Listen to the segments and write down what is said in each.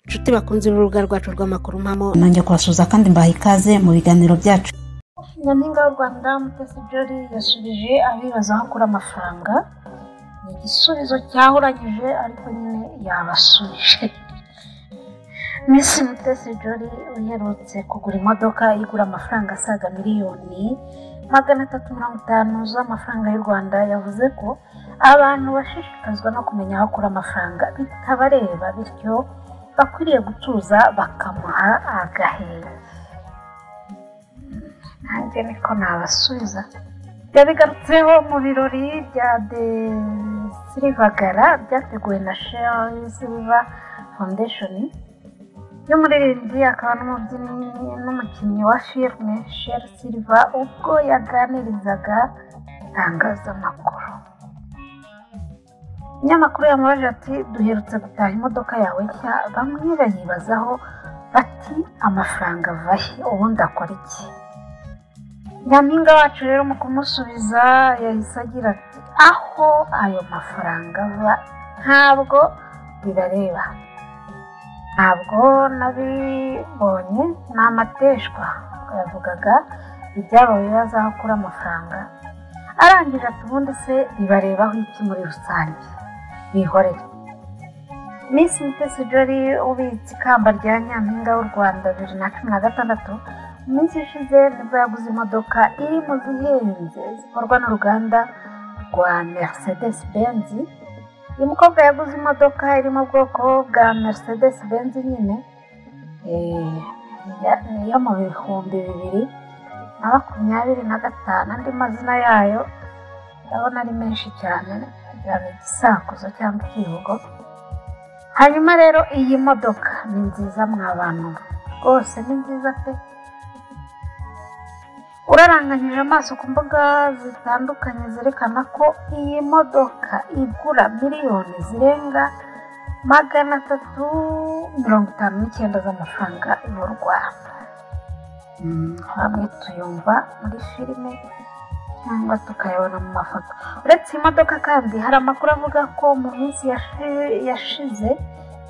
inshuti bakunze urubuga rwacu rw'amakuru mpamo nongeye kubasuhuza kandi mbaha ikaze mu biganiro byacu. Nyampinga w'u Rwanda Mutesi Jolly yasubije abibaza aho akura amafaranga. Ni igisubizo cyahuranyije ariko nyine yabasubije. Miss Mutesi Jolly uherutse kugura imodoka igura amafaranga asaga miliyoni 350 z'amafaranga y'u Rwanda yavuze ko abantu bashishikazwa no kumenya aho akura amafaranga bitabareba, bityo bakwiriye gutuza bakamuha agahenge. Nanjye niko nabasubiza. Yabigarutseho mu birori bya The Silver Gala byateguwe na Sheryl Silver Foundation y'umuririmbyi akaba n'umubyinnyi n'umukinnyi wa filime Sheryl Silver ubwo yaganirizaga itangazamakuru. Umunyamakuru yamubajije ati duherutse gutaha imodoka yawe nshya, bamwe bayibazaho bati amafaranga avahe ubundi akora iki? Nyampinga wacu rero mu kumusubiza yahise agira ati aho ayo mafaranga ava ntabwo bibareba, ntabwo nabibonye, ni amateshwa. Yavugaga ibyabo bibaza aho akura amafaranga, arangije ati ubundi se bibarebaho iki muri rusange, bihorere. Miss Mutesi Jolly ubitse ikamba rya Nyampinga w'u Rwanda 2016 mu minsi ishize nibwo yaguze imodoka iri mu zihenze zikorwa n'uruganda rwa Mercedes Benz. Uyu mukobwa yaguze imodoka iri mu bwoko bwa Mercedes Benz nyine niyo mu 2025. Andi mazina yayo ndabona ari menshi cyane, ni igisakuzo cyangwa ikivugo. Hanyuma rero iyi modoka ni nziza mw'abantu, rwose ni nziza pe. Uraranganyije amaso ku mbuga zitandukanye zerekana ko iyi modoka igura miliyoni zirenga 359 z'amafaranga y'u Rwanda. Hamwe tuyumva muri filime cyangwa tukayabona mu mafoto. Uretse iyi modoka kandi hari amakuru avuga ko mu minsi yashize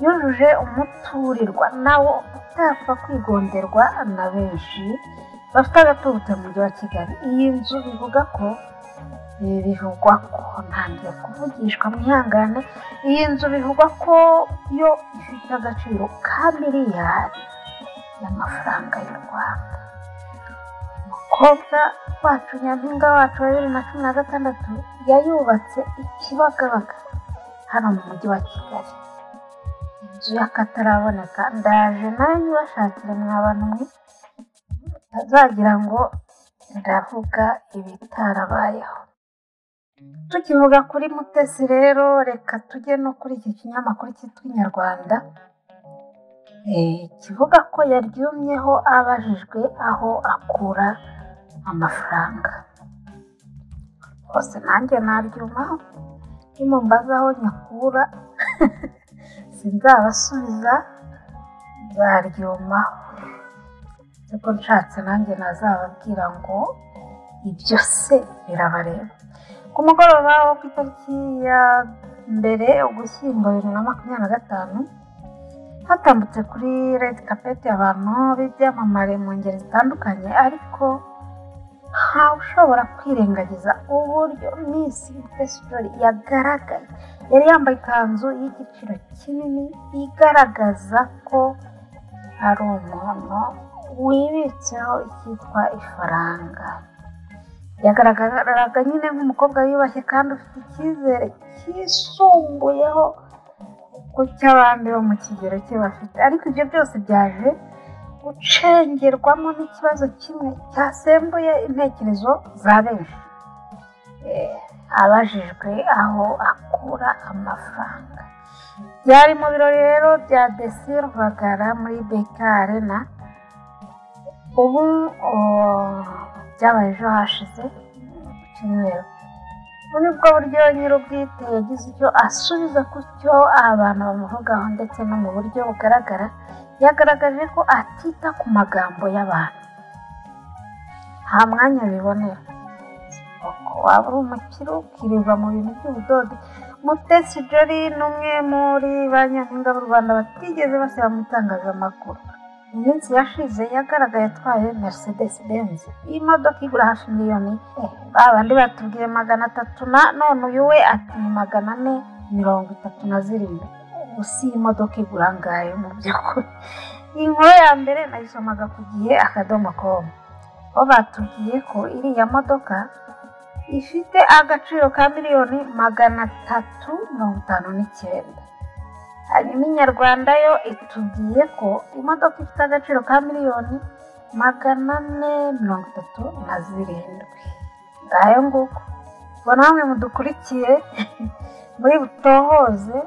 yujuje umuturirwa nawo utapfa kwigonderwa na benshi bafite agatubutse mu mujyi wa Kigali. Iyi nzu bivugwa ko ntangiye kuvugishwa mwihangane, iyi nzu bivugwa ko yo ifite agaciro ka miliyari y'amafaranga y'u Rwanda. Umukobwa wacu Nyampinga wacu wa 2016 yayubatse i Kibagabaga hano mu mujyi wa Kigali. Inzu y'akataraboneka, ndaje nayo nyibashakire mw'abantu mwe azagira ngo ndavuga ibitarabayeho. Tukivuga kuri Mutesi rero, reka tujye no kuri iki kinyamakuru cyitwa Inyarwanda kivuga ko yaryumyeho abajijwe aho akura amafaranga. Hose nanjye naryumaho, nimumbaza aho nyakura sinzabasubiza, nzaryumaho. Ariko nshatse nanjye nazababwira ngo ibyo se birabareba. Ku mugoroba wo ku itariki ya mbere Ugushyingo 2025 hatambutse kuri red carpet abantu b'ibyamamare mu ngeri zitandukanye, ariko ntawe ushobora kwirengagiza uburyo Miss Mutesi Jolly yagaragaye. Yari yambaye ikanzu y'igiciro kinini igaragaza ko ari umuntu wibitseho icyitwa ifaranga. Yagaragaraga nyine nk'umukobwa wiyubashye kandi ufite icyizere kisumbuyeho ku cy'abandi bo mu kigero cye bafite. Ariko ibyo byose byaje gucengerwamo n'ikibazo kimwe cyasembuye intekerezo za benshi. Abajijwe aho akura amafaranga. Byari mu birori rero bya The Silver Gala muri BK Arena. Ubu byabaye ejo hashize cyumweru. Muri ubwo buryo nyir'ubwite yagize icyo asubiza ku cyo abantu bamuvugaho, ndetse no mu buryo bugaragara yagaragaje ko atita ku magambo y'abantu, nta mwanya bibonera. Waba uri umukire ukirirwa mu bintu by'ubudodo Mutesi Jolly ni umwe muri ba nyampinga b'u Rwanda batigeze bashyira mu itangazamakuru. Mu minsi yashize yagaragaye atwaye Mercedes Benz. Iyi modoka igura hafi miliyoni babandi batubwiye 300 none uyu we ati 437. Gusa iyi modoka igura ngayo mu by'ukuri. Iyi nkuru ya mbere nayisomaga ku gihe.com. Bo batubwiye ko iriya modoka ifite agaciro ka miliyoni 359. Hanyuma Inyarwanda yo itubwiye ko imodoka ifite agaciro ka miliyoni 437. Ngayo nguko. Bo namwe mudukurikiye muri butohoze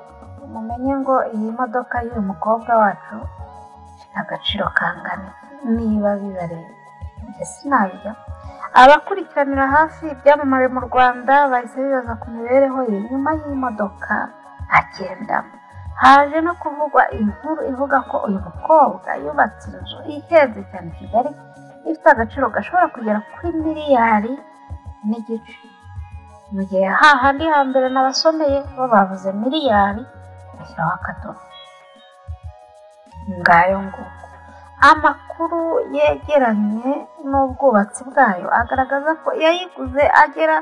mumenye ngo iyi modoka y'uyu mukobwa wacu ifite agaciro kangana niba bibareba. Sinabyo abakurikiranira hafi ibyamamare mu Rwanda bahise bibaza ku mibereho ye nyuma y'imodoka agendamo. Haje no kuvugwa inkuru ivuga ko uyu mukobwa yubatse inzu ihenze cyane i Kigali ifite agaciro gashobora kugera kuri miliyari n'igice. Mu gihe hahandi hambere n'abasomeye bo bavuze miliyari bashyiraho akadomo. Ngayo nguko. Amakuru yegeranye n'ubwubatsi bwayo agaragaza ko yayiguze agera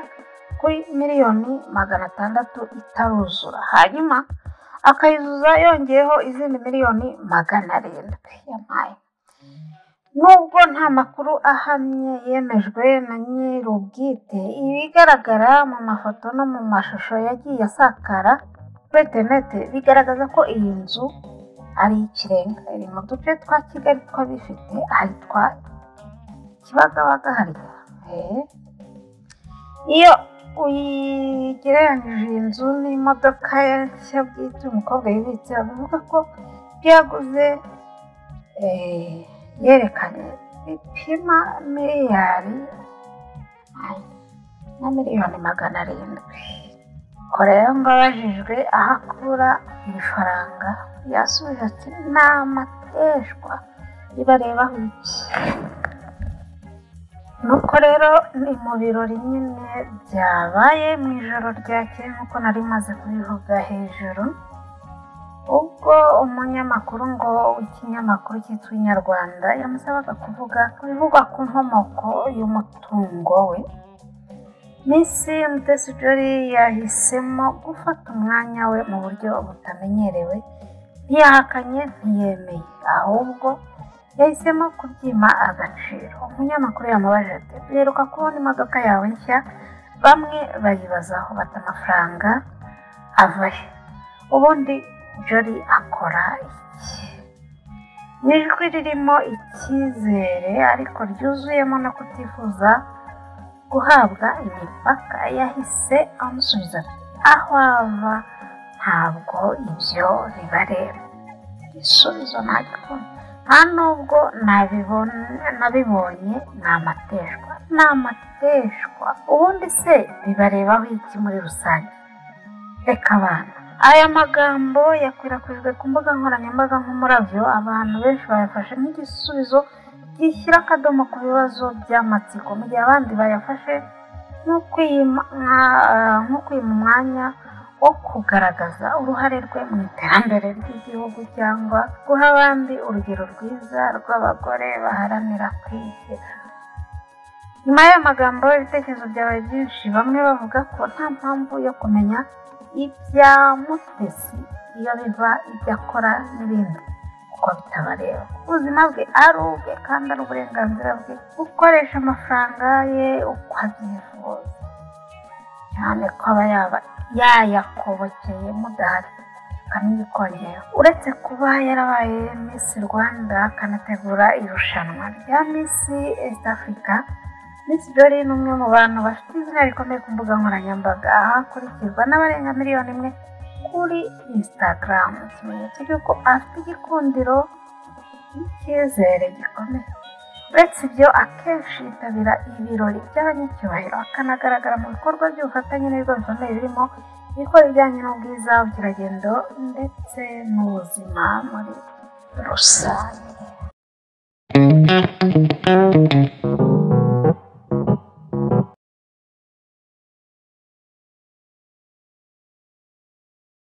kuri miliyoni 600 itaruzura, hanyuma akayuzuza yongeyeho izindi miliyoni 700 y'amaye. Nubwo nta makuru ahamye yemejwe na nyir'ubwite, ibigaragara mu mafoto no mu mashusho yagiye asakara kuri internet bigaragaza ko iyi nzu ari ikirenga. Iri mu duce twa Kigali twabifite ahitwa Kibagabaga hariya. Iyo uyigereranyije iyi nzu n'imodoka nshya bwite umukobwa yibitse, avuga ko yaguze yerekanye bipima miliyari na miliyoni 700. Korea ngo abajijwe aho akura iri faranga yasubije ati ni amateshwa bibarebaho iki. Nuko rero ni mu birori nyine byabaye mu ijoro ryakeye nk'uko nari maze kubivuga hejuru, ubwo umunyamakuru ngo w'ikinyamakuru cyitwa Inyarwanda yamusabaga kuvuga ku bivugwa ku nkomoko y'umutungo we. Miss Mutesi Jolly yahisemo gufata umwanya we mu buryo butamenyerewe, ntiyahakanye ntiyemeye, ahubwo yahisemo kubyima agaciro. Umunyamakuru yamubaje ati duheruka kubona imodoka yawe nshya, bamwe bayibazaho bata amafaranga ava he, ubundi Jolly akora iki? N'ijwi ririmo icyizere ariko ryuzuyemo no kutifuza guhabwa imipaka, yahise amusubiza aho ava ntabwo ibyo bibareba. Igisubizo ntagikunda, nta nubwo nabibonye, ni amateshwa. Ubundi se bibarebaho iki muri rusange? Reka abana. Aya magambo yakwirakwijwe ku mbuga nkoranyambaga nk'umuravyo, abantu benshi bayafashe nk'igisubizo gishyira akadomo ku bibazo by'amatsiko, mu gihe abandi bayafashe nko kwima umwanya wo kugaragaza uruhare rwe mu iterambere ry'igihugu cyangwa guha abandi urugero rwiza rw'abagore baharanira kwigira. Nyuma y'aya magambo ibitekerezo byabaye byinshi, bamwe bavuga ko nta mpamvu yo kumenya ibya Mutesi iyo biva, ibyo akora n'ibindi kuko bitabareba. Ubuzima bwe ari ubwe kandi ari uburenganzira bwe gukoresha amafaranga ye uko abyifuza, cyane ko aba yayakobokeye mudahari akanibikongera. Uretse kuba yarabaye Miss Rwanda akanategura irushanwa rya Miss East Africa, Miss Jolly ni umwe mu bantu bafite izina rikomeye ku mbuga nkoranyambaga, aho akurikirwa n'abarenga miliyoni 1 kuri Instagram, ikimenyetso cy'uko afite igikundiro n'icyizere gikomeye. Uretse ibyo, akenshi yitabira ibirori by'abanyacyubahiro, akanagaragara mu bikorwa by'ubufatanye n'ibigo bikomeye birimo ibikora ibijyanye n'ubwiza, ubukerarugendo ndetse n'ubuzima muri rusange.